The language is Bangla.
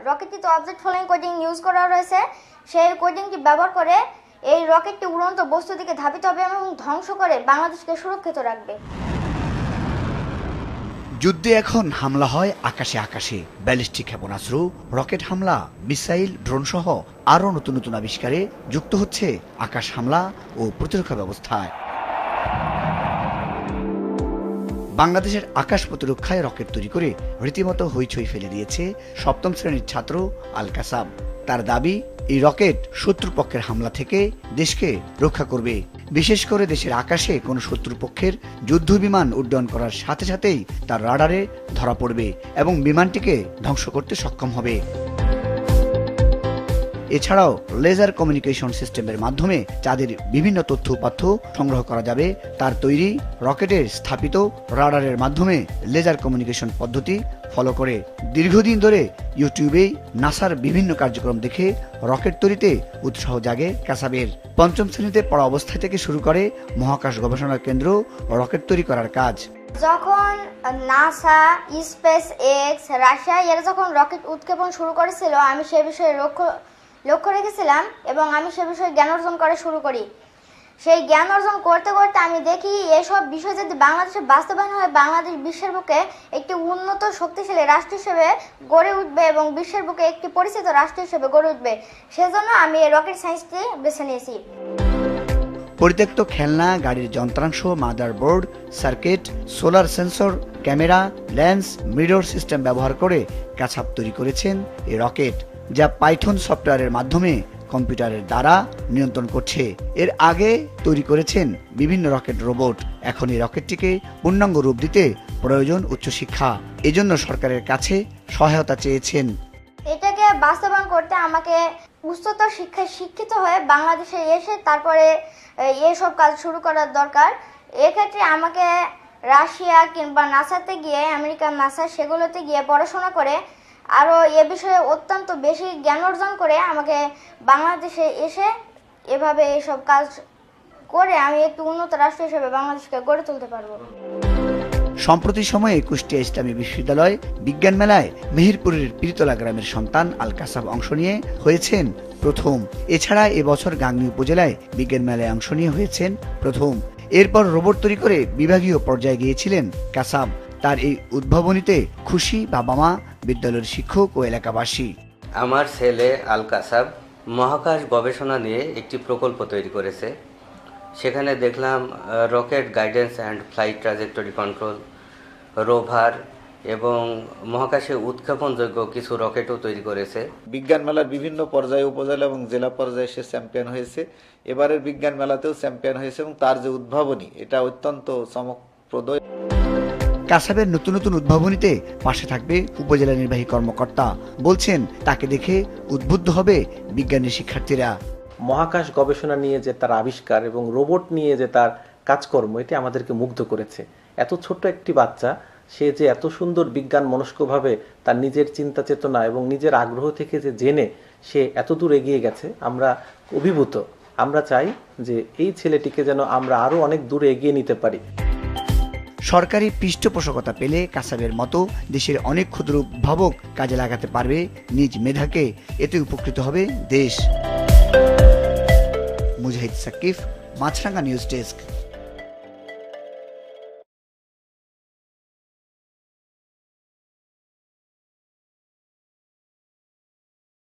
রকেটটিতে অবজেক্ট ফলোইং কোডিং ইউজ করা রয়েছে। সেই কোডিংটি ব্যবহার করে এই রকেটটি উড়ন্ত বস্তু দিকে ধাবিত হবে এবং ধ্বংস করে বাংলাদেশকে সুরক্ষিত রাখবে। যুদ্ধে এখন হামলা হয় আকাশে আকাশে, ব্যালিস্টিক ক্ষেপণাস্ত্র, রকেট হামলা, মিসাইল, ড্রোন সহ আরও নতুন নতুন আবিষ্কারে যুক্ত হচ্ছে আকাশ হামলা ও প্রতিরক্ষা ব্যবস্থায়। বাংলাদেশের আকাশ প্রতিরক্ষায় রকেট তৈরি করে রীতিমতো হইচই ফেলে দিয়েছে সপ্তম শ্রেণীর ছাত্র আল কাসাব। তার দাবি, এই রকেট শত্রুপক্ষের হামলা থেকে দেশকে রক্ষা করবে। বিশেষ করে দেশের আকাশে কোনো শত্রুপক্ষের যুদ্ধ বিমান উড্ডয়ন করার সাথে সাথেই তার রাডারে ধরা পড়বে এবং বিমানটিকে ধ্বংস করতে সক্ষম হবে। এছাড়াও লেজার কমিউনিকেশন সিস্টেমের মাধ্যমে চাঁদের বিভিন্ন তথ্য উপাত্ত সংগ্রহ করা যাবে। তার তৈরি রকেটের স্থাপিত রাডারের মাধ্যমে লেজার কমিউনিকেশন পদ্ধতি ফলো করে। দীর্ঘদিন ধরে ইউটিউবে নাসার বিভিন্ন কার্যক্রম দেখে রকেট তৈরিতে উৎসাহ জাগে কাসাবের। পঞ্চম শ্রেণীতে পড়া অবস্থা থেকে শুরু করে মহাকাশ গবেষণা কেন্দ্র রকেট তৈরি করার কাজ। যখন নাসা, স্পেস এক্স, রাশিয়া এরা যখন রকেট উৎক্ষেপণ শুরু করেছিল, আমি সে বিষয়ে লক্ষ্য রেখেছিলাম এবং আমি সে বিষয়ে জ্ঞান অর্জন করা শুরু করি। সেই জ্ঞান অর্জন করতে করতে আমি দেখি এসব বিষয় যদি বাংলাদেশে বাস্তবায়ন হয়, বাংলাদেশ বিশ্বের বুকে একটি উন্নত শক্তিশালী রাষ্ট্র হিসেবে গড়ে উঠবে এবং বিশ্বের বুকে একটি পরিচিত রাষ্ট্র হিসেবে গড়ে উঠবে। সেজন্য আমি এই রকেট সায়েন্সটি বেছে নিয়েছি। পরিত্যক্ত খেলনা, গাড়ির যন্ত্রাংশ, motherboard, circuit, solar sensor, camera, lens, mirror system ব্যবহার করে কাছাপ তৈরি করেছেন এই রকেট, যা পাইথন সফটওয়্যারের মাধ্যমে কম্পিউটারের দ্বারা নিয়ন্ত্রণ করছে। এর আগে তৈরি করেছেন বিভিন্ন রকেট রোবট। এখন এই রকেটটিকে পূর্ণাঙ্গ রূপ দিতে প্রয়োজন উচ্চশিক্ষা। এজন্য সরকারের কাছে সহায়তা চেয়েছেন। এটাকে বাস্তবায়ন করতে আমাকে উচ্চতর শিক্ষায় শিক্ষিত হয়ে বাংলাদেশে এসে তারপরে এসব কাজ শুরু করার দরকার। এক্ষেত্রে আমাকে রাশিয়া কিংবা নাসাতে গিয়ে, আমেরিকার নাসা, সেগুলোতে গিয়ে পড়াশোনা করে আরও এ বিষয়ে অত্যন্ত বেশি জ্ঞান অর্জন করে আমাকে বাংলাদেশে এসে এভাবে এসব কাজ করে আমি একটি উন্নত রাষ্ট্র হিসেবে বাংলাদেশকে গড়ে তুলতে পারবো। সম্প্রতি সময়ে কুষ্টিয়া ইসলামী বিশ্ববিদ্যালয় বিজ্ঞান মেলায় মেহেরপুরের পীরতলা গ্রামের সন্তান আল কাসাব অংশ নিয়ে হয়েছেন প্রথম। এছাড়া এবছর গাংনী উপজেলায় বিজ্ঞান মেলায় অংশ নিয়ে হয়েছেন প্রথম। এরপর রোবট তৈরি করে বিভাগীয় পর্যায়ে গিয়েছিলেন কাসাব। তার এই উদ্ভাবনীতে খুশি বাবা মা, বিদ্যালয়ের শিক্ষক ও এলাকাবাসী। আমার ছেলে আল কাসাব মহাকাশ গবেষণা নিয়ে একটি প্রকল্প তৈরি করেছে। সেখানে দেখলাম rocket guidance and flight trajectory control, rover এবং মহাকাশে উৎক্ষেপণযোগ্য কিছু রকেটও তৈরি করেছে। বিজ্ঞান মেলার বিভিন্ন পর্যায়ে, উপজেলা এবং জেলা পর্যায়ে সে চ্যাম্পিয়ন হয়েছে। এবারের বিজ্ঞান মেলাতেও চ্যাম্পিয়ন হয়েছে এবং তার যে উদ্ভাবনী, এটা অত্যন্ত চমকপ্রদ। কাসাবের নতুন নতুন উদ্ভাবনীতে পাশে থাকবে উপজেলা নির্বাহী কর্মকর্তা। বলছেন, তাকে দেখে উদ্বুদ্ধ হবে বিজ্ঞানের শিক্ষার্থীরা। মহাকাশ গবেষণা নিয়ে যে তার আবিষ্কার এবং রোবট নিয়ে যে তার কাজকর্ম, এটি আমাদেরকে মুগ্ধ করেছে। এত ছোট্ট একটি বাচ্চা, সে যে এত সুন্দর বিজ্ঞান মনস্কভাবে তার নিজের চিন্তা চেতনা এবং নিজের আগ্রহ থেকে যে জেনে সে এত দূর এগিয়ে গেছে, আমরা অভিভূত। আমরা চাই যে এই ছেলেটিকে যেন আমরা আরো অনেক দূরে এগিয়ে নিতে পারি। সরকারি পৃষ্ঠপোষকতা পেলে কাসাবের মতো দেশের অনেক ক্ষুদ্র উদ্ভাবক কাজে লাগাতে পারবে নিজ মেধাকে। এতে উপকৃত হবে দেশ। মুজাহিদ সাকিব, মাছরাঙ্গা নিউজ ডেস্ক।